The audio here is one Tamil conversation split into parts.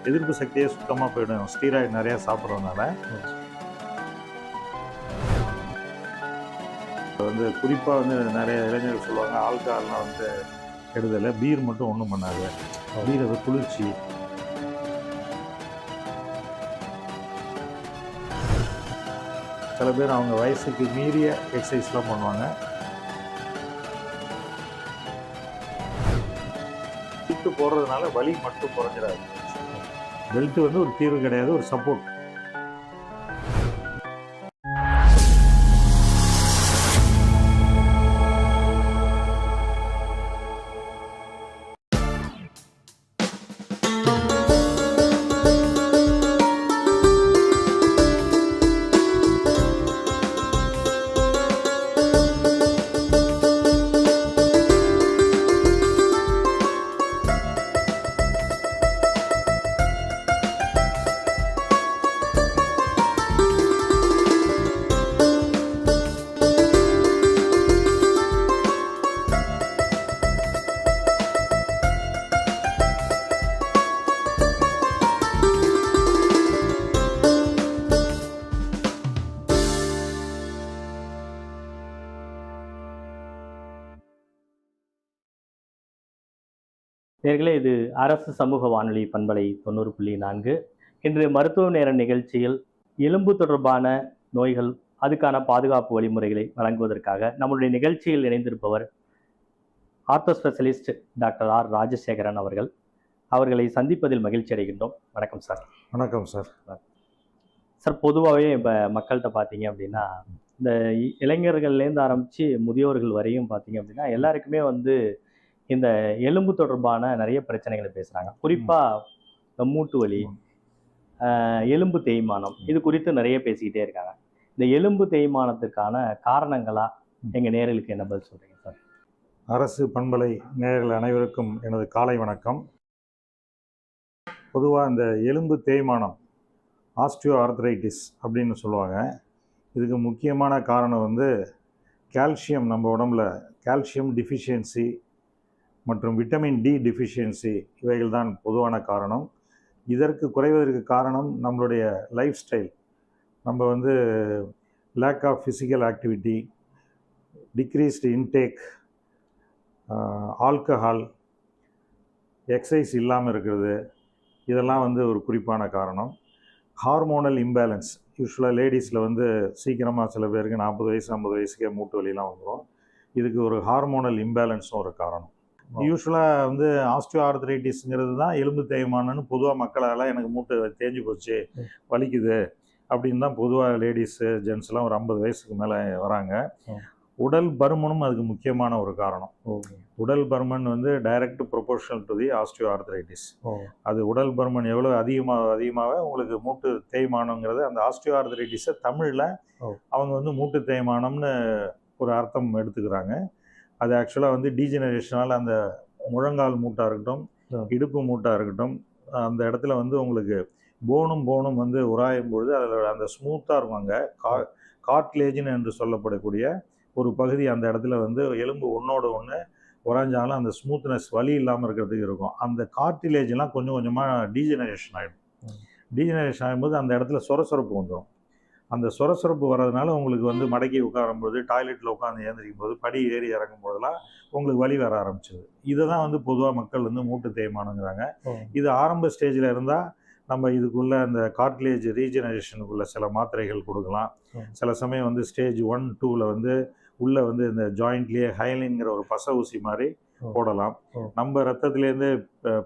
எதிர்ப்பு சக்தியே சுத்தமாக போயிடும் ஸ்டீராய்டு நிறையா சாப்பிட்றதுனால. குறிப்பாக நிறைய இளைஞர்கள் சொல்லுவாங்க ஆல்கஹால்லாம் கெடுதலை, பீர் மட்டும் ஒன்றும் பண்ணாது, பீர் அது குளிர்ச்சி. சில பேர் அவங்க வயசுக்கு மீறிய எக்ஸசைஸ்லாம் பண்ணுவாங்க. பெல்ட் போடுறதுனால வலி மட்டும் குறைஞ்சிடாது. பெல்ட் ஒரு தீர்வு கிடையாது, ஒரு சப்போர்ட். நேயர்களே, இது அரசு சமூக வானொலி பண்பலை 90.4. இன்று மருத்துவ நேர நிகழ்ச்சியில் எலும்பு தொடர்பான நோய்கள், அதுக்கான பாதுகாப்பு வழிமுறைகளை வழங்குவதற்காக நம்முடைய நிகழ்ச்சியில் இணைந்திருப்பவர் ortho specialist doctor R Rajasekaran அவர்கள். அவர்களை சந்திப்பதில் மகிழ்ச்சி அடைகின்றோம். வணக்கம் சார். வணக்கம் சார். சார், பொதுவாகவே இப்போ மக்கள்கிட்ட பார்த்தீங்க அப்படின்னா, இந்த இளைஞர்கள்லேருந்து ஆரம்பித்து முதியோர்கள் வரையும் பார்த்தீங்க அப்படின்னா எல்லாருக்குமே இந்த எலும்பு தொடர்பான நிறைய பிரச்சனைகளை பேசுகிறாங்க. குறிப்பாக மூட்டு வலி, எலும்பு தேய்மானம், இது குறித்து நிறைய பேசிக்கிட்டே இருக்காங்க. இந்த எலும்பு தேய்மானத்துக்கான காரணங்களா எங்கள் நேயர்களுக்கு என்ன பதில் சொல்கிறீங்க சார்? அரசு பண்பலை நேயர்கள் அனைவருக்கும் எனது காலை வணக்கம். பொதுவாக இந்த எலும்பு தேய்மானம், ஆஸ்டியோ ஆர்த்ரைட்டிஸ் அப்படின்னு சொல்லுவாங்க. இதுக்கு முக்கியமான காரணம் கால்சியம், நம்ம உடம்புல கால்சியம் டிஃபிஷியன்சி மற்றும் விட்டமின் டி டிஃபிஷியன்சி, இவைகள் தான் பொதுவான காரணம். இதற்கு குறைவதற்கு காரணம் நம்மளுடைய லைஃப் ஸ்டைல். நம்ம lack of physical activity, decreased intake, alcohol, exercise இல்லாமல் இருக்கிறது, இதெல்லாம் ஒரு குறிப்பான காரணம். ஹார்மோனல் இம்பேலன்ஸ், யூஸ்வலாக லேடிஸில் சீக்கிரமாக சில பேருக்கு 40 வயசு 50 வயசுக்கே மூட்டு வலிலாம் வந்துடும். இதுக்கு ஒரு ஹார்மோனல் இம்பேலன்ஸும் ஒரு காரணம். யூஸ்வலாக ஆஸ்டியோ ஆர்த்ரைட்டிஸ்ங்கிறது தான் எலும்பு தேய்மானம்னு பொதுவாக மக்களால் எனக்கு மூட்டு தேஞ்சு போச்சு, வலிக்குது அப்படின்னு தான் பொதுவாக லேடிஸு ஜென்ஸ்லாம் ஒரு 50 வயசுக்கு மேலே வராங்க. உடல் பருமனும் அதுக்கு முக்கியமான ஒரு காரணம். உடல் பருமன் direct proportional to the osteo arthritis. அது உடல் பருமன் எவ்வளோ அதிகமாக உங்களுக்கு மூட்டு தேய்மானங்கிறது, அந்த ஆஸ்டியோ ஆர்த்ரைட்டிஸை தமிழில் அவங்க மூட்டு தேய்மானம்னு ஒரு அர்த்தம் எடுத்துக்கிறாங்க. அது ஆக்சுவலாக டீஜெனரேஷனால் அந்த முழங்கால் மூட்டாக இருக்கட்டும், இடுப்பு மூட்டாக இருக்கட்டும், அந்த இடத்துல உங்களுக்கு போனும் உராயும் பொழுது அதில் அந்த ஸ்மூத்தாக இருக்கும். அங்கே கார்ட்லேஜ்னு என்று சொல்லப்படக்கூடிய ஒரு பகுதி அந்த இடத்துல எலும்பு ஒன்றோடு ஒன்று உராஞ்சாலும் அந்த ஸ்மூத்னஸ், வலி இல்லாமல் இருக்கிறதுக்கு இருக்கும். அந்த கார்டிலேஜ்லாம் கொஞ்சம் கொஞ்சமாக டீஜெனரேஷன் ஆகிடும். டீஜெனரேஷன் ஆகும்போது அந்த இடத்துல சொரசொரப்பு வந்துடும். அந்த சொரசொரப்பு வர்றதுனால உங்களுக்கு மடக்கி உட்காரும்போது, டாய்லெட்டில் உட்காந்து ஏந்திரிக்கும் போது, படி ஏறி இறங்கும் போதெல்லாம் உங்களுக்கு வலி வர ஆரம்பிச்சிது. இதை தான் பொதுவாக மக்கள் மூட்டு தேய்மானங்கிறாங்க. இது ஆரம்ப ஸ்டேஜில் இருந்தால் நம்ம இதுக்குள்ளே அந்த கார்ட்லேஜ் ரீஜெனரேஷனுக்குள்ளே சில மாத்திரைகள் கொடுக்கலாம். சில சமயம் ஸ்டேஜ் 1, 2ல் உள்ளே இந்த ஜாயிண்ட்லேயே ஹைலின்ங்கிற ஒரு பச ஊசி மாதிரி போடலாம். நம்ம ரத்தத்துலேருந்து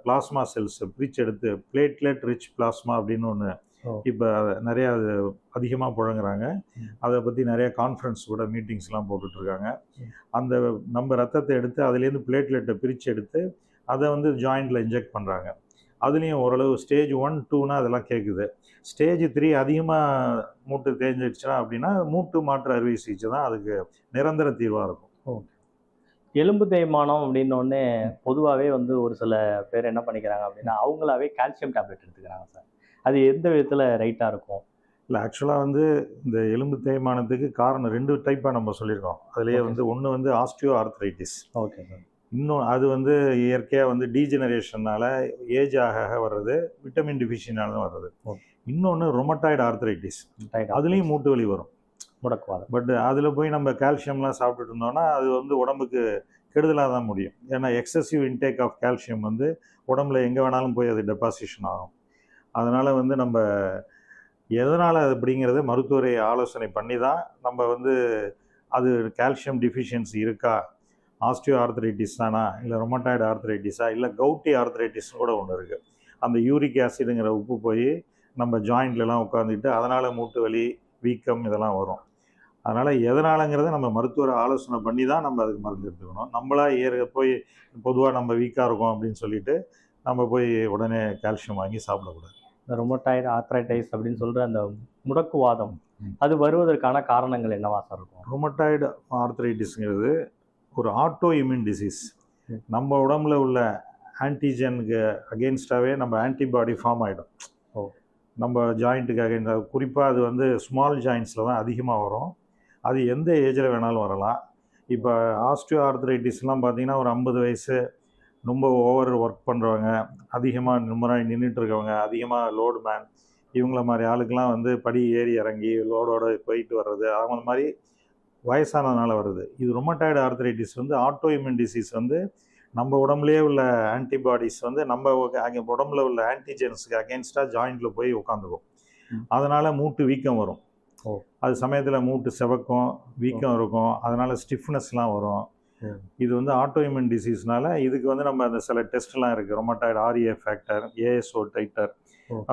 பிளாஸ்மா செல்ஸ் பிரிச்செடுத்து பிளேட்லெட் ரிச் பிளாஸ்மா அப்படின்னு ஒன்று இப்போ நிறையா அது அதிகமாக புழங்குறாங்க. அதை பற்றி நிறைய கான்ஃபரன்ஸ் கூட மீட்டிங்ஸ்லாம் போட்டுட்ருக்காங்க. அந்த நம்ம ரத்தத்தை எடுத்து அதுலேருந்து பிளேட்லெட்டை பிரித்து எடுத்து அதை ஜாயிண்டில் இன்ஜெக்ட் பண்ணுறாங்க. அதுலேயும் ஓரளவு ஸ்டேஜ் 1, 2னா அதெல்லாம் கேட்குது. ஸ்டேஜ் 3 அதிகமாக மூட்டு தேஞ்சிடுச்சுன்னா அப்படின்னா மூட்டு மாற்று அறுவை சிகிச்சை தான் அதுக்கு நிரந்தர தீர்வாக இருக்கும். எலும்பு தேய்மானம் அப்படின்னோடனே பொதுவாகவே ஒரு சில பேர் என்ன பண்ணிக்கிறாங்க அப்படின்னா, அவங்களாவே கால்சியம் டேப்லெட் எடுத்துக்கிறாங்க சார். அது எந்த விதத்தில் ரைட்டாக இருக்கும்? இல்லை, ஆக்சுவலாக இந்த எலும்பு தேய்மானத்துக்கு காரணம் 2 டைப்பாக நம்ம சொல்லியிருக்கோம். அதுலேயே ஒன்று ஆஸ்டியோ ஆர்த்ரைட்டிஸ். Okay sir. இன்னும் அது வந்து இயற்கையாக வந்து டீஜெனரேஷனால் ஏஜ் ஆக ஆக வர்றது, விட்டமின் டிஃபிஷியனால தான் வர்றது. இன்னொன்று ரொமட்டாய்டு ஆர்த்ரைட்டிஸ், அதுலேயும் மூட்டு வலி வரும், முடக்குவாதம். பட் அதில் போய் நம்ம கால்சியம்லாம் சாப்பிட்டுட்டு இருந்தோம்னா அது வந்து உடம்புக்கு கெடுதலாக தான் முடியும். ஏன்னா எக்ஸசிவ் இன்டேக் ஆஃப் கால்சியம் வந்து உடம்புல எங்கே வேணாலும் போய் அது டெபாசிஷன் ஆகும். அதனால் வந்து நம்ம எதனால் அது அப்படிங்கிறத மருத்துவரை ஆலோசனை பண்ணி தான் நம்ம வந்து அது கால்சியம் டிஃபிஷியன்சி இருக்கா, ஆஸ்டியோ ஆர்த்ரைட்டிஸ் தானா, இல்லை ரொமட்டாய்டு ஆர்த்ரைட்டிஸா, இல்லை கவுட்டி ஆர்த்ரைட்டிஸ் கூட ஒன்று இருக்குது. அந்த யூரிக் ஆசிடுங்கிற உப்பு போய் நம்ம ஜாயிண்ட்லலாம் உட்காந்துக்கிட்டு அதனால் மூட்டு வலி, வீக்கம் இதெல்லாம் வரும். அதனால் எதனாலங்கிறத நம்ம மருத்துவரை ஆலோசனை பண்ணி தான் நம்ம அதுக்கு மருந்து எடுத்துக்கணும். நம்மளா போய் பொதுவாக நம்ம வீக்காக இருக்கோம் அப்படின்னு சொல்லிட்டு நம்ம போய் உடனே கால்சியம் வாங்கி சாப்பிடக்கூடாது. இந்த ரொமட்டாய்டு ஆர்த்ரைட்டிஸ் அப்படின்னு சொல்கிற அந்த முடக்குவாதம் அது வருவதற்கான காரணங்கள் என்னவா சார் இருக்கும்? ரொமட்டாய்டு ஆர்த்ரைட்டிஸ்ங்கிறது ஒரு ஆட்டோ இம்யூன் டிசீஸ். நம்ம உடம்புல உள்ள ஆன்டிஜனுக்கு அகெயின்ஸ்டாகவே நம்ம ஆன்டிபாடி ஃபார்ம் ஆகிடும். நம்ம ஜாயிண்ட்டுக்கு அகெயின்ஸ்டாக, குறிப்பாக அது வந்து ஸ்மால் ஜாயின்ஸில் தான் அதிகமாக வரும். அது எந்த ஏஜில் வேணாலும் வரலாம். இப்போ ஆஸ்டியோ ஆர்த்ரைட்டிஸ்லாம் பார்த்திங்கன்னா ஒரு 50 வயசு, ரொம்ப ஓவர் ஒர்க் பண்ணுறவங்க, அதிகமாக ரொம்ப நாள் நின்றுட்டு இருக்கவங்க, அதிகமாக லோடு மேன், இவங்கள மாதிரி ஆளுக்கெல்லாம் வந்து படி ஏறி இறங்கி லோடோடு போயிட்டு வர்றது, அவங்க மாதிரி வயசானதுனால வருது. இது ரொமட்டாய்டு ஆர்த்ரைட்டிஸ் வந்து ஆட்டோ இம்யூன் டிசீஸ். வந்து நம்ம உடம்புலேயே உள்ள ஆன்டிபாடிஸ் வந்து நம்ம உடம்புல உள்ள ஆன்டிஜென்ஸுக்கு அகெயின்ஸ்டாக ஜாயிண்டில் போய் உட்காந்துக்கும். அதனால் மூட்டு வீக்கம் வரும். அது சமயத்தில் மூட்டு செவக்கும், வீக்கம் இருக்கும், அதனால் ஸ்டிஃப்னஸ்லாம் வரும். இது வந்து ஆட்டோ இம்யூன் டிசீஸ்னால இதுக்கு வந்து நம்ம அந்த சில டெஸ்ட்லாம் இருக்குது. Rheumatoid RA factor, ASO titre,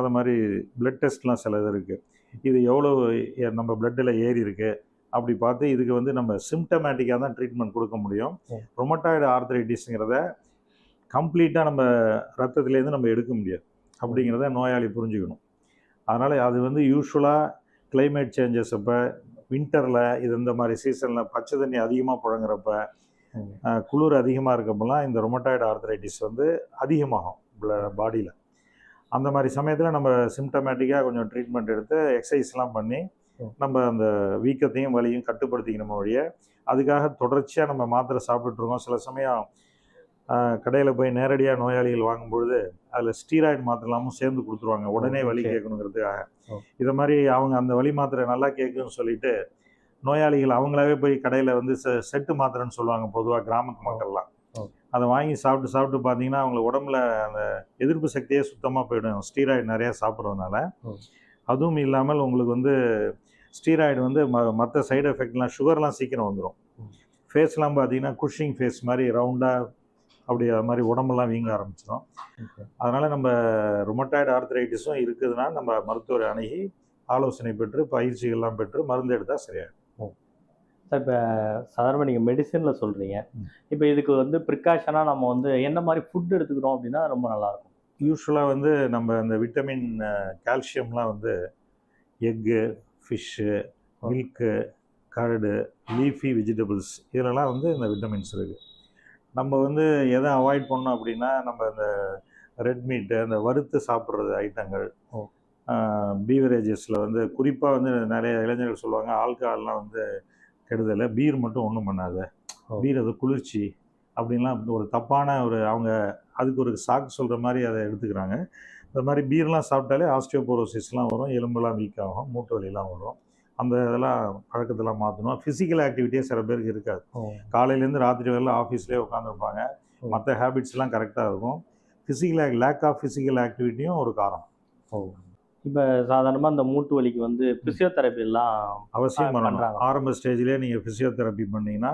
அது மாதிரி பிளட் டெஸ்ட்லாம் சில இது இருக்குது. இது எவ்வளோ நம்ம பிளட்டில் ஏறி இருக்குது அப்படி பார்த்து இதுக்கு வந்து நம்ம சிம்டமேட்டிக்காக தான் ட்ரீட்மெண்ட் கொடுக்க முடியும். ரொமட்டாய்டு ஆர்த்ரைட்டிஸ்ங்கிறத கம்ப்ளீட்டாக நம்ம ரத்தத்துலேருந்து நம்ம எடுக்க முடியாது அப்படிங்கிறத நோயாளி புரிஞ்சுக்கணும். அதனால் அது வந்து யூஸ்வலாக கிளைமேட் சேஞ்சஸ் அப்போ, வின்டரில், இது இந்த மாதிரி சீசனில் பச்சை தண்ணி அதிகமாக புழங்குறப்ப, குளிர் அதிகமாக இருக்கப்பெல்லாம் இந்த ரொமட்டாய்டு ஆர்த்ரைட்டிஸ் வந்து அதிகமாகும் பாடியில். அந்த மாதிரி சமயத்தில் நம்ம சிம்டமேட்டிக்காக கொஞ்சம் ட்ரீட்மெண்ட் எடுத்து எக்ஸசைஸ்லாம் பண்ணி நம்ம அந்த வீக்கத்தையும் வலியும் கட்டுப்படுத்திக்கணும் வழிய, அதுக்காக தொடர்ச்சியாக நம்ம மாத்திரை சாப்பிட்டுட்ருக்கோம். சில சமயம் கடையில் போய் நேரடியாக நோயாளிகள் வாங்கும்பொழுது அதில் ஸ்டீராய்டு மாத்திரலாமும் சேர்ந்து கொடுத்துருவாங்க, உடனே வலி கேட்கணுங்கிறதுக்காக. இதை மாதிரி அவங்க அந்த வலி மாத்திரை நல்லா கேட்குன்னு சொல்லிட்டு நோயாளிகள் அவங்களாவே போய் கடையில் வந்து செட்டு மாத்திரைன்னு சொல்லுவாங்க பொதுவாக கிராமத்து மக்கள்லாம். அதை வாங்கி சாப்பிட்டு பார்த்தீங்கன்னா அவங்க உடம்புல அந்த எதிர்ப்பு சக்தியே சுத்தமாக போயிடும், ஸ்டீராய்டு நிறையா சாப்பிட்றதுனால. அதுவும் இல்லாமல் உங்களுக்கு வந்து ஸ்டீராய்டு வந்து மற்ற சைடு எஃபெக்ட்லாம், சுகர்லாம் சீக்கிரம் வந்துடும். ஃபேஸ்லாம் பார்த்தீங்கன்னா குஷிங் ஃபேஸ் மாதிரி ரவுண்டாக அப்படி அது மாதிரி உடம்பெல்லாம் வீங்க ஆரம்பிச்சிடும். அதனால் நம்ம ரொமட்டாய்டு ஆர்த்ரைட்டிஸும் இருக்குதுன்னா நம்ம மருத்துவரை அணுகி ஆலோசனை பெற்று பயிற்சிகள்லாம் பெற்று மருந்து எடுத்தால் சரியாகும். சார், இப்போ சாதாரண நீங்கள் மெடிசனில் சொல்கிறீங்க, இப்போ இதுக்கு வந்து ப்ரிகாஷனாக நம்ம வந்து என்ன மாதிரி ஃபுட் எடுத்துக்கிறோம் அப்படின்னா ரொம்ப நல்லாயிருக்கும்? யூஸ்வலாக வந்து நம்ம இந்த விட்டமின் கால்சியம்லாம் வந்து egg, fish, milk, curd, leafy vegetables இதிலலாம் வந்து இந்த விட்டமின்ஸ் இருக்குது. நம்ம வந்து எதை அவாய்ட் பண்ணோம் அப்படின்னா, நம்ம இந்த ரெட் மீட்டு, அந்த வறுத்து சாப்பிட்றது ஐட்டங்கள், பீவரேஜஸில் வந்து குறிப்பாக வந்து நிறைய இளைஞர்கள் சொல்லுவாங்க ஆல்கஹால்லாம் வந்து கெடுதலை, பீர் மட்டும் ஒன்றும் பண்ணாத, பீர் அது குளிர்ச்சி அப்படின்லாம் ஒரு தப்பான ஒரு அவங்க அதுக்கு ஒரு சாக்கு சொல்கிற மாதிரி அதை எடுத்துக்கிறாங்க. இந்த மாதிரி பீர்லாம் சாப்பிட்டாலே ஆஸ்டியோபோரோசிஸ்லாம் வரும், எலும்புலாம் வீக் ஆகும், மூட்டு வலிலாம் வரும். அந்த இதெல்லாம் பழக்கத்தெல்லாம் மாற்றணும். ஃபிசிக்கல் ஆக்டிவிட்டியே சில பேருக்கு இருக்காது, காலையிலேருந்து ராத்திரி வரல ஆஃபீஸ்லேயே உட்காந்துருப்பாங்க, மற்ற ஹேபிட்ஸ்லாம் கரெக்டாக இருக்கும். லேக் ஆஃப் ஃபிசிக்கல் ஆக்டிவிட்டியும் ஒரு காரணம். இப்போ சாதாரணமாக இந்த மூட்டு வலிக்கு வந்து ஃபிசியோதெரப்பி எல்லாம் அவசியம் பண்ணணும். ஆரம்ப ஸ்டேஜ்லேயே நீங்கள் ஃபிசியோதெரப்பி பண்ணிங்கன்னா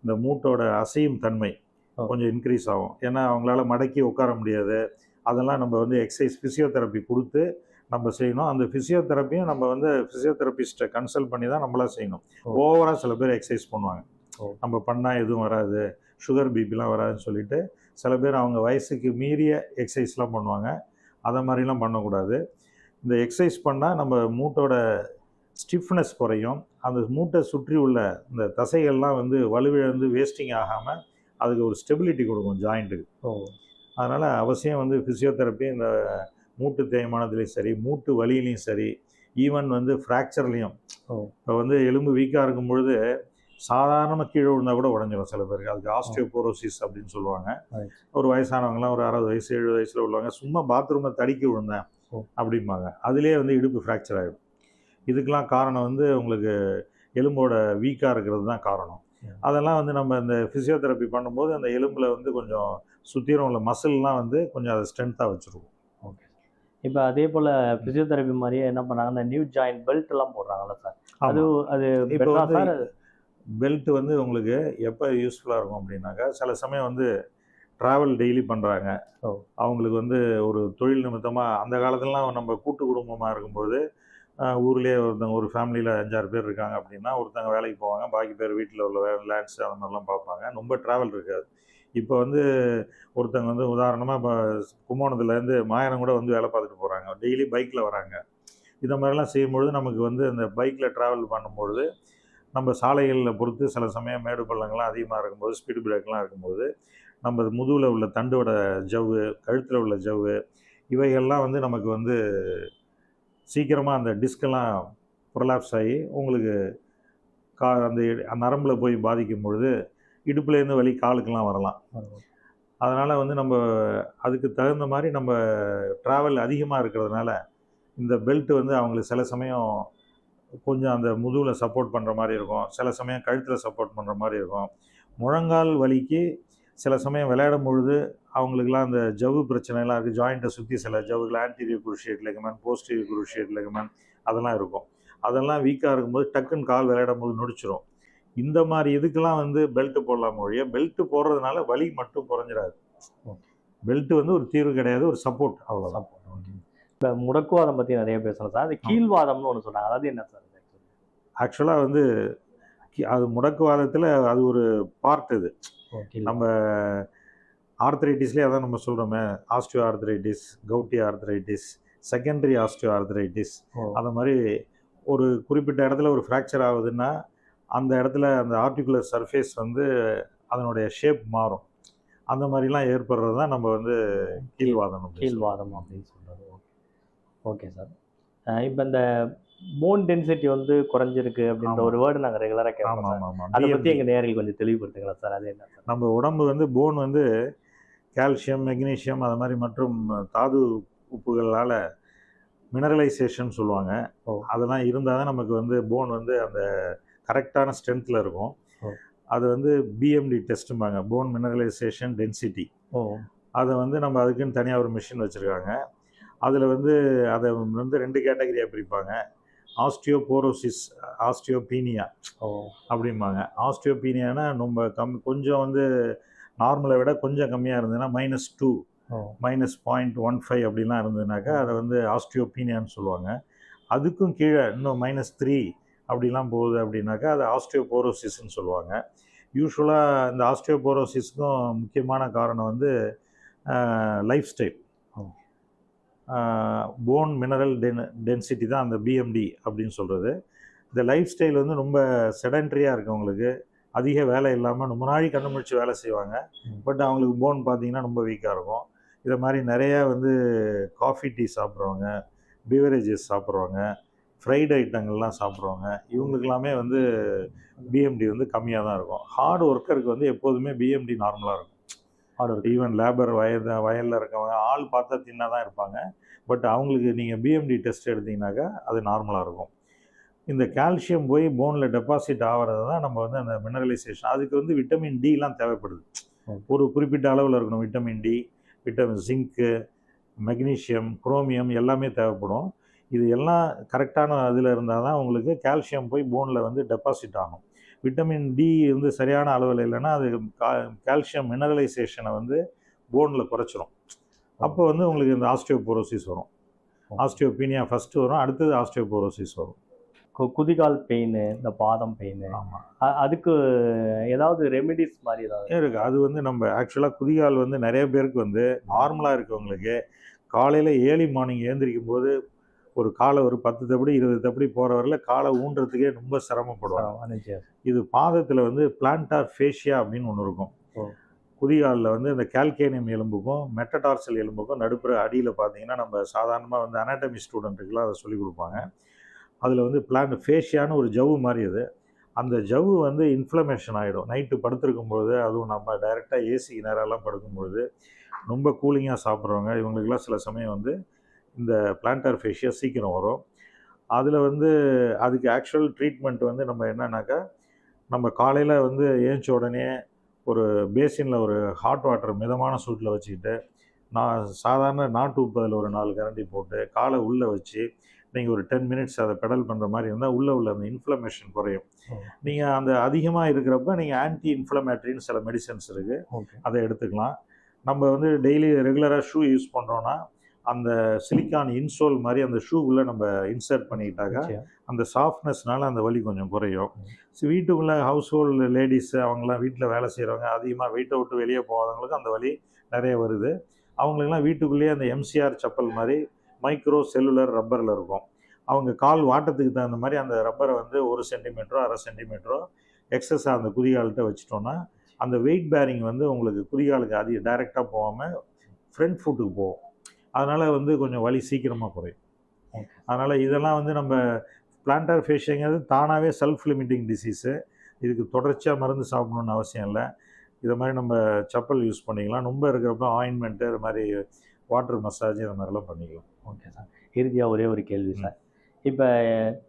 இந்த மூட்டோட அசையும் தன்மை கொஞ்சம் இன்க்ரீஸ் ஆகும். ஏன்னா அவங்களால மடக்கி உட்கார முடியாது, அதெல்லாம் நம்ம வந்து எக்ஸசைஸ் ஃபிசியோதெரப்பி கொடுத்து நம்ம செய்யணும். அந்த ஃபிசியோதெரப்பியும் நம்ம வந்து ஃபிசியோதெரபிஸ்ட்டை கன்சல்ட் பண்ணி தான் நம்மளா செய்யணும். ஓவராக சில பேர் எக்ஸசைஸ் பண்ணுவாங்க, நம்ம பண்ணால் எதுவும் வராது, சுகர் பிபிலாம் வராதுன்னு சொல்லிட்டு சில பேர் அவங்க வயசுக்கு மீறிய எக்ஸசைஸ்லாம் பண்ணுவாங்க. அதை மாதிரிலாம் பண்ணக்கூடாது. இந்த எக்ஸசைஸ் பண்ணால் நம்ம மூட்டோட ஸ்டிஃப்னஸ் குறையும், அந்த மூட்டை சுற்றி உள்ள இந்த தசைகள்லாம் வந்து வலுவிழந்து வேஸ்டிங் ஆகாமல் அதுக்கு ஒரு ஸ்டெபிலிட்டி கொடுக்கும் ஜாயிண்ட்டுக்கு. அதனால் அவசியம் வந்து ஃபிசியோதெரப்பி இந்த மூட்டு தேய்மானத்துலேயும் சரி, மூட்டு வலியிலையும் சரி, ஈவன் வந்து ஃப்ராக்சர்லேயும். இப்போ வந்து எலும்பு வீக்காக இருக்கும் பொழுது சாதாரணமாக கீழே விழுந்தால் கூட உடஞ்சிடும் சில பேருக்கு. அதுக்கு ஆஸ்டியோபோரோசிஸ் அப்படின்னு சொல்லுவாங்க. ஒரு வயசானவங்களாம் ஒரு 60 வயசு 70 வயசில் உள்ளவங்க சும்மா பாத்ரூமில் தடுக்கி விழுந்தேன் அப்படிம்பாங்க. அதுலேயே வந்து இடுப்பு ஃப்ராக்சர் ஆகிடும். இதுக்கெலாம் காரணம் வந்து உங்களுக்கு எலும்போட வீக்காக இருக்கிறது தான் காரணம். அதெல்லாம் வந்து நம்ம இந்த ஃபிசியோதெரப்பி பண்ணும்போது அந்த எலும்பில் வந்து கொஞ்சம் சுற்றிலும் உள்ள மசில்லாம் வந்து கொஞ்சம் அதை ஸ்ட்ரென்த்தாக வச்சுருக்கும். ஓகே. இப்போ அதே போல் ஃபிசியோதெரப்பி மாதிரியே என்ன பண்ணாங்க, இந்த நியூ ஜாயின்ட் பெல்ட் எல்லாம் போடுறாங்கல்ல சார், அது இப்போ பெட்டரா வந்து சார்? பெல்ட் வந்து உங்களுக்கு எப்போ யூஸ்ஃபுல்லாக இருக்கும் அப்படின்னாக்கா, சில சமயம் வந்து ட்ராவல் டெய்லி பண்ணுறாங்க, அவங்களுக்கு வந்து ஒரு தொழில் நிமித்தமாக அந்த காலத்துலலாம் நம்ம கூட்டு குடும்பமாக இருக்கும்போது ஊர்லேயே ஒருத்தவங்க ஒரு ஃபேமிலியில் 5-6 பேர் இருக்காங்க அப்படின்னா ஒருத்தவங்க வேலைக்கு போவாங்க, பாக்கி பேர் வீட்டில் உள்ள லேண்ட்ஸ் அந்த மாதிரிலாம் பார்ப்பாங்க. ரொம்ப ட்ராவல் இருக்காது. இப்போ வந்து ஒருத்தவங்க வந்து உதாரணமாக இப்போ கும்போணத்துலேருந்து மாயனம் கூட வந்து வேலை பார்த்துட்டு போகிறாங்க, டெய்லி பைக்கில் வராங்க. இதை மாதிரிலாம் செய்யும்பொழுது நமக்கு வந்து அந்த பைக்கில் ட்ராவல் பண்ணும்பொழுது நம்ம சாலைகளில் பொறுத்து சில சமயம் மேடு பள்ளங்கள்லாம் அதிகமாக இருக்கும்போது ஸ்பீடு பிரேக்லாம் இருக்கும்போது நம்ம முதுகில் உள்ள தண்டோட ஜவ்வு, கழுத்தில் உள்ள ஜவ்வு, இவைகள்லாம் வந்து நமக்கு வந்து சீக்கிரமாக அந்த டிஸ்கெல்லாம் ப்ரொலாப்ஸ் ஆகி உங்களுக்கு அந்த நரம்பில் போய் பாதிக்கும் பொழுது இடுப்புலேருந்து வலி காலுக்கெல்லாம் வரலாம். அதனால் வந்து நம்ம அதுக்கு தகுந்த மாதிரி நம்ம ட்ராவல் அதிகமாக இருக்கிறதுனால இந்த பெல்ட் வந்து அவங்களுக்கு சில சமயம் கொஞ்சம் அந்த முதுகில் சப்போர்ட் பண்ணுற மாதிரி இருக்கும், சில சமயம் கழுத்தில் சப்போர்ட் பண்ணுற மாதிரி இருக்கும். முழங்கால் வலிக்கு சில சமயம் விளையாடும் பொழுது அவங்களுக்குலாம் அந்த ஜவ்வு பிரச்சனைலாம் இருக்குது. ஜாயிண்ட்டை சுற்றி சில ஜவ்வுகள் anterior cruciate ligament, posterior cruciate ligament அதெல்லாம் இருக்கும். அதெல்லாம் வீக்காக இருக்கும்போது டக்குன்னு கால் விளையாடும் போது நொடிச்சிடும். இந்த மாதிரி இதுக்கெல்லாம் வந்து பெல்ட்டு போடலாம் ஒழிய, பெல்ட்டு போடுறதுனால வலி மட்டும் குறைஞ்சிடாது. பெல்ட்டு வந்து ஒரு தீர்வு கிடையாது, ஒரு சப்போர்ட், அவ்வளோதான். இப்போ முடக்குவாதம் பற்றி நிறைய பேசணும் சார். அது கீழ்வாதம்னு ஒன்று சொன்னாங்க, அதாவது என்ன சார்? ஆக்சுவலாக வந்து அது முடக்குவாதத்தில் அது ஒரு பார்ட். இது நம்ம ஆர்த்ரைட்டிஸ்லேயே அதான் நம்ம சொல்கிறோமே, osteoarthritis, gouty arthritis, secondary osteoarthritis. அந்த மாதிரி ஒரு குறிப்பிட்ட இடத்துல ஒரு ஃப்ராக்சர் ஆகுதுன்னா அந்த இடத்துல அந்த ஆர்டிகுலர் சர்ஃபேஸ் வந்து அதனுடைய ஷேப் மாறும். அந்த மாதிரிலாம் ஏற்படுறது தான் நம்ம வந்து கீழ்வாதம் அப்படின்னு சொல்கிறது. Okay sir. இப்போ இந்த போன் டென்சிட்டி வந்து குறைஞ்சிருக்கு அப்படின்ற ஒரு வேர்டு நாங்கள் ரெகுலராக கேட்போம். அதை பற்றி எங்கள் நேயர்கள் கொஞ்சம் தெளிவுபடுத்துங்களா சார்? அது என்ன சார்? நம்ம உடம்பு வந்து போன் வந்து கால்சியம், மெக்னீஷியம் அது மாதிரி மற்றும் தாது உப்புகளால் மினரலைசேஷன் சொல்லுவாங்க. அதெல்லாம் இருந்தால் தான் நமக்கு வந்து போன் வந்து அந்த கரெக்டான ஸ்ட்ரென்த்தில் இருக்கும். அது வந்து பிஎம்டி டெஸ்ட்டும்பாங்க, போன் மினரலைசேஷன் டென்சிட்டி. அதை வந்து நம்ம அதுக்குன்னு தனியாக ஒரு மிஷின் வச்சுருக்காங்க. அதில் வந்து அதை வந்து 2 கேட்டகரியாக பிரிப்பாங்க. ஆஸ்டியோபோரோசிஸ், ஆஸ்டியோபீனியா அப்படிம்பாங்க. ஆஸ்டியோபீனியானா நம்ம கொஞ்சம் வந்து நார்மலை விட கொஞ்சம் கம்மியாக இருந்ததுன்னா -2, -0.15 அப்படிலாம் இருந்ததுனாக்கா அதை வந்து ஆஸ்டியோபீனியான்னு சொல்லுவாங்க. அதுக்கும் கீழே இன்னும் -3 அப்படிலாம் போகுது அப்படின்னாக்கா அது ஆஸ்டியோபோரோசிஸ்ன்னு சொல்லுவாங்க. யூஸ்வலாக இந்த ஆஸ்டியோபோரோசிஸ்க்கும் முக்கியமான காரணம் வந்து life style. Phone mineral density தான் அந்த பிஎம்டி அப்படின்னு சொல்கிறது. இந்த லைஃப் ஸ்டைல் வந்து ரொம்ப செடன்ட்ரியாக இருக்கவங்களுக்கு, அதிக வேலை இல்லாமல் ரொம்ப நாளை கண்ணு முழிச்சு வேலை செய்வாங்க, பட் அவங்களுக்கு போன் பார்த்திங்கன்னா ரொம்ப வீக்காக இருக்கும். இதை மாதிரி நிறையா வந்து காஃபி டீ சாப்பிட்றவங்க, பீவரேஜஸ் சாப்பிட்றவங்க, ஃப்ரைட் ஐட்டங்கள்லாம் சாப்பிட்றவங்க, இவங்களுக்கெல்லாமே வந்து பிஎம்டி வந்து கம்மியாக தான் இருக்கும். ஹார்ட் ஒர்க்கருக்கு வந்து எப்போதுமே பிஎம்டி நார்மலாக இருக்கும். ஈவன் லேபர் வயலில் இருக்கவங்க ஆள் பார்த்தா தின்னாக தான் இருப்பாங்க, பட் அவங்களுக்கு நீங்கள் பிஎம்டி டெஸ்ட் எடுத்திங்கனாக்கா அது நார்மலாக இருக்கும். இந்த கால்சியம் போய் போனில் டெபாசிட் ஆகிறது தான் நம்ம வந்து அந்த மினரலைசேஷன். அதுக்கு வந்து விட்டமின் டிலாம் தேவைப்படுது. ஒரு குறிப்பிட்ட அளவில் இருக்கணும் vitamin D, vitamin zinc, magnesium, chromium எல்லாமே தேவைப்படும். இது எல்லாம் கரெக்டான இதில் இருந்தால் தான் உங்களுக்கு கால்சியம் போய் போனில் வந்து டெபாசிட் ஆகும். விட்டமின் டி வந்து சரியான அளவில் இல்லைன்னா அது கால்சியம் மினரலைசேஷனை வந்து போனில் குறைச்சிரும். அப்போ வந்து உங்களுக்கு இந்த ஆஸ்டியோபோரோசிஸ் வரும். ஆஸ்டியோபீனியா ஃபஸ்ட்டு வரும், அடுத்தது ஆஸ்டியோபோரோசிஸ் வரும். குதிகால் பெயின், இந்த பாதம் பெயின், அதுக்கு ஏதாவது ரெமிடிஸ் மாதிரி ஏதாவது இருக்குது? அது வந்து நம்ம ஆக்சுவலாக குதிகால் வந்து நிறைய பேருக்கு வந்து நார்மலாக இருக்கவங்களுக்கு காலையில் ஏர்லி மார்னிங் எழுந்திரிக்கும் போது ஒரு காலை ஒரு 10 தப்படி 20 தப்படி போகிற வரையில் காலை ஊன்றதுக்கே ரொம்ப சிரமப்படுவாங்க. இது பாதத்தில் வந்து பிளான்டார் ஃபேஷியா அப்படின்னு ஒன்று இருக்கும். குதிகாலில் வந்து இந்த கால்கேனியம் எலும்புக்கும் மெட்டடார்சல் எலும்புக்கும் நடுப்புற அடியில் பார்த்தீங்கன்னா நம்ம சாதாரணமாக வந்து அனாட்டமி ஸ்டூடெண்ட்டுக்கெலாம் அதை சொல்லிக் கொடுப்பாங்க. அதில் வந்து ஃபேஷியான்னு ஒரு ஜவ்வு மாதிரி அது அந்த ஜவ்வு வந்து இன்ஃப்ளமேஷன் ஆகிடும். நைட்டு படுத்திருக்கும்போது, அதுவும் நம்ம டைரெக்டாக ஏசிக்கு நேரெல்லாம் படுக்கும்பொழுது ரொம்ப கூலிங்காக சாப்பிட்றவங்க இவங்களுக்கெல்லாம் சில சமயம் வந்து இந்த பிளான்டார் ஃபேஷியா சீக்கிரம் வரும். அதில் வந்து அதுக்கு ஆக்சுவல் ட்ரீட்மெண்ட் வந்து நம்ம என்னன்னாக்கா, நம்ம காலையில் வந்து ஏஞ்ச உடனே ஒரு பேசினில் ஒரு ஹாட் வாட்டர் மிதமான சூட்டில் வச்சுக்கிட்டு, சாதாரண நாட்டு உப்பு அதில் ஒரு 4 கரண்டி போட்டு காலை உள்ளே வச்சு நீங்கள் ஒரு 10 மினிட்ஸ் அதை பெடல் பண்ணுற மாதிரி இருந்தால் உள்ளே உள்ள அந்த இன்ஃப்ளமேஷன் குறையும். நீங்கள் அந்த அதிகமாக இருக்கிறப்ப நீங்கள் ஆன்டி இன்ஃப்ளமேட்டரின்னு சில மெடிசன்ஸ் இருக்குது, அதை எடுத்துக்கலாம். நம்ம வந்து டெய்லி ரெகுலராக ஷூ யூஸ் பண்ணுறோன்னா அந்த சிலிக்கான் இன்சோல் மாதிரி அந்த ஷூக்குள்ளே நம்ம இன்சர்ட் பண்ணிக்கிட்டாக்கா அந்த சாஃப்ட்னஸ்னால அந்த வலி கொஞ்சம் குறையும். வீட்டுக்குள்ளே ஹவுஸ் ஹோல்டு லேடிஸு அவங்களாம் வீட்டில் வேலை செய்கிறவங்க அதிகமாக வீட்டை விட்டு வெளியே போகாதவங்களுக்கு அந்த வலி நிறைய வருது. அவங்களுக்கெல்லாம் வீட்டுக்குள்ளேயே அந்த எம்சிஆர் செப்பல் மாதிரி மைக்ரோ செல்லுலர் ரப்பரில் இருக்கும். அவங்க கால் வாட்டத்துக்கு தகுந்த மாதிரி அந்த ரப்பரை வந்து 1 சென்டிமீட்டரோ 1/2 சென்டிமீட்டரோ எக்ஸஸாக அந்த குதிகால்கிட்ட வச்சிட்டோன்னா அந்த வெயிட் பேரிங் வந்து உங்களுக்கு குதிகாலுக்கு டைரெக்டாக போகாமல் ஃப்ரண்ட் ஃபுட்டுக்கு போகும். அதனால் வந்து கொஞ்சம் வலி சீக்கிரமாக குறையும். அதனால் இதெல்லாம் வந்து நம்ம பிளான்டார் ஃபேஷியாங்கிறது தானாகவே செல்ஃப் லிமிட்டிங் டிசீஸு. இதுக்கு தொடர்ச்சியாக மருந்து சாப்பிடணுன்னு அவசியம் இல்லை. இதை மாதிரி நம்ம செப்பல் யூஸ் பண்ணிக்கலாம். ரொம்ப இருக்கிறப்ப ஆயின்மெண்ட்டு இது மாதிரி வாட்டர் மசாஜ் இது மாதிரிலாம் பண்ணிக்கலாம். Okay sir. இறுதியாக ஒரே ஒரு கேள்வி சார். இப்போ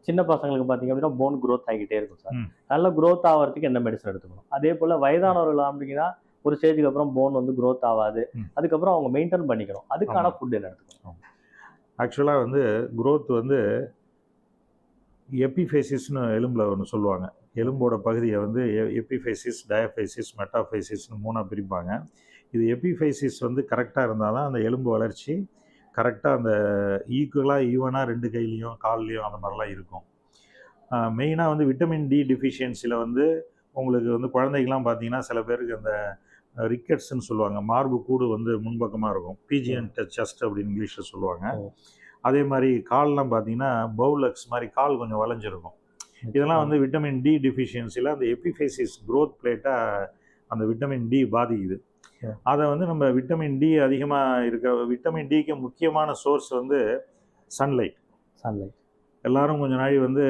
சின்ன பசங்களுக்கு பார்த்தீங்க அப்படின்னா போன் க்ரோத் ஆகிக்கிட்டே இருக்கும் சார். நல்ல க்ரோத் ஆகிறதுக்கு என்ன மெடிசன் எடுத்துக்கணும்? அதே போல் வயதானவர்கள் அப்படிங்கன்னா ஒரு ஸ்டேஜுக்கு அப்புறம் போன் வந்து க்ரோத் ஆகாது, அதுக்கப்புறம் அவங்க மெயின்டைன் பண்ணிக்கணும். அதுக்கான ஃபுட் என்ன எடுத்துக்கணும்? ஆக்சுவலாக வந்து க்ரோத் வந்து எபிஃபேசிஸ்னு எலும்பில் ஒன்று சொல்லுவாங்க. எலும்போட பகுதியை வந்து எபிஃபேசிஸ், டயஃபேசிஸ், மெட்டாஃபேசிஸ்னு 3ஆக பிரிப்பாங்க. இது எபிஃபேசிஸ் வந்து கரெக்டாக இருந்தால் தான் அந்த எலும்பு வளர்ச்சி கரெக்டாக அந்த ஈவனாக 2 கையிலையும் கால்லையும் அந்த மாதிரிலாம் இருக்கும். மெயினாக வந்து விட்டமின் டி டிஃபிஷியன்சியில் வந்து உங்களுக்கு வந்து குழந்தைக்கெலாம் பார்த்தீங்கன்னா சில பேருக்கு அந்த ரிக்கெட்ஸ்ன்னு சொல்லுவாங்க, மார்பு கூடு வந்து முன்பக்கமாக இருக்கும், பிஜிஎன் செஸ்ட் அப்படின்னு இங்கிலீஷில் சொல்லுவாங்க. அதே மாதிரி கால்லாம் பார்த்தீங்கன்னா பவுலக்ஸ் மாதிரி கால் கொஞ்சம் வளைஞ்சிருக்கும். இதெல்லாம் வந்து விட்டமின் டி டிஃபிஷியன்சியில் அந்த எபிஃபேசிஸ் க்ரோத் பிளேட்டாக அந்த விட்டமின் டி பாதிக்குது. அதை வந்து நம்ம விட்டமின் டி அதிகமாக இருக்க விட்டமின் டிக்கு முக்கியமான சோர்ஸ் வந்து சன்லைட். எல்லாரும் கொஞ்சம் நாள் வந்து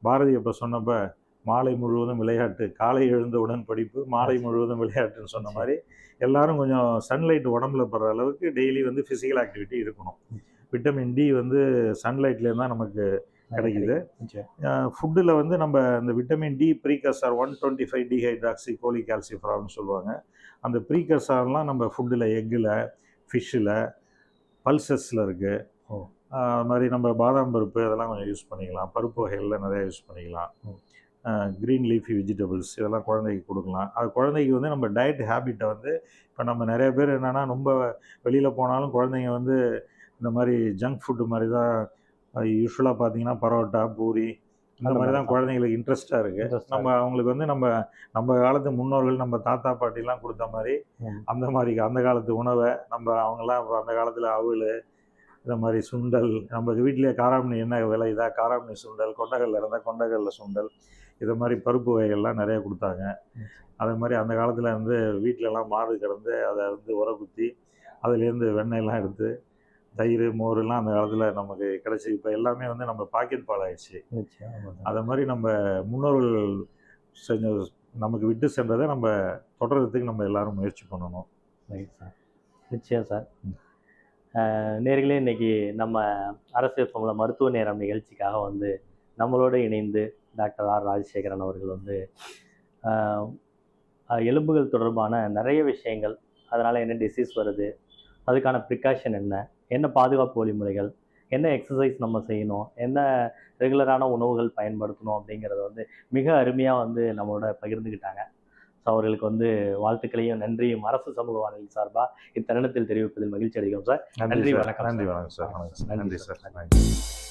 பாரதி அப்போ சொன்னப்போ மாலை முழுவதும் விளையாட்டு, காலை எழுந்தவுடன் படிப்பு, மாலை முழுவதும் விளையாட்டுன்னு சொன்ன மாதிரி எல்லாரும் கொஞ்சம் சன்லைட் உடம்புல படுற அளவுக்கு டெய்லி வந்து ஃபிசிக்கல் ஆக்டிவிட்டி இருக்கணும். விட்டமின் டி வந்து சன்லைட்லேருந்து தான் நமக்கு கிடைக்குது. ஃபுட்டில் வந்து நம்ம இந்த விட்டமின் டி ப்ரீகர்சர் 125 டிஹைட்ராக்சி கோலிகால்சிஃபரால்னு சொல்லுவாங்க. அந்த ப்ரீகர்சர்லாம் நம்ம ஃபுட்டில் எக்கில், ஃபிஷ்ஷில், பல்சஸில் இருக்குது. அது மாதிரி நம்ம பாதாம் பருப்பு அதெல்லாம் கொஞ்சம் யூஸ் பண்ணிக்கலாம். பருப்பு வகைகளில் நிறையா யூஸ் பண்ணிக்கலாம். க்ரீன் லீஃபி வெஜிடபிள்ஸ் இதெல்லாம் குழந்தைக்கு கொடுக்கலாம். அது குழந்தைக்கு வந்து நம்ம டயட் ஹேபிட்டை வந்து இப்போ நம்ம நிறைய பேர் என்னென்னா ரொம்ப வெளியில் போனாலும் குழந்தைங்க வந்து இந்த மாதிரி ஜங்க் ஃபுட்டு மாதிரி தான் யூஸ்வலாக பார்த்தீங்கன்னா பரோட்டா, பூரி இந்த மாதிரி தான் குழந்தைங்களுக்கு இன்ட்ரெஸ்ட்டாக இருக்குது. நம்ம அவங்களுக்கு வந்து நம்ம காலத்து முன்னோர்கள் நம்ம தாத்தா பாட்டிலாம் கொடுத்த மாதிரி அந்த காலத்து உணவை அவங்கெல்லாம் அந்த காலத்தில் அவல் இந்த மாதிரி சுண்டல், நம்ம வீட்டிலேயே காராமணி என்ன விளையுதா காராமணி சுண்டல், கொண்டக்கடலை இருந்தால் கொண்டக்கடலை சுண்டல், இதை மாதிரி பருப்பு வகைகள்லாம் நிறையா கொடுத்தாங்க. அதே மாதிரி அந்த காலத்தில் வந்து வீட்டிலலாம் மாடு கிடந்து அதை வந்து உர குத்தி அதுலேருந்து வெண்ணெயெல்லாம் எடுத்து தயிர், மோர்லாம் அந்த காலத்தில் நமக்கு கிடச்சி. இப்போ எல்லாமே வந்து நம்ம பாக்கெட் பால் ஆயிடுச்சு. அதை மாதிரி நம்ம முன்னோர்கள் நமக்கு விட்டு சென்றதை நம்ம தொடர்றதுக்கு நம்ம எல்லாரும் முயற்சி பண்ணணும். ரைட் சார், நிச்சயம் சார். நேர்களே, இன்னைக்கு நம்ம அரசு எஃப்எம்ல மருத்துவ நேரம் நிகழ்ச்சிக்காக வந்து நம்மளோடு இணைந்து டாக்டர் ஆர் ராஜசேகரன் அவர்கள் வந்து எலும்புகள் தொடர்பான நிறைய விஷயங்கள், அதனால் என்ன டிசீஸ் வருது, அதுக்கான ப்ரிகாஷன் என்ன பாதுகாப்பு வழிமுறைகள், என்ன எக்ஸசைஸ் நம்ம செய்யணும், என்ன ரெகுலரான உணவுகள் பயன்படுத்தணும் அப்படிங்கிறத வந்து மிக அருமையாக வந்து நம்மளோட பகிர்ந்துக்கிட்டாங்க. ஸோ அவர்களுக்கு வந்து வாழ்த்துக்களையும் நன்றியும் அரசு சமூக வானொலி சார்பாக இத்தருணத்தில் தெரிவிப்பதில் மகிழ்ச்சி அடைகிறோம் சார். நன்றி, வணக்கம். நன்றி, வணக்கம் சார். நன்றி சார்.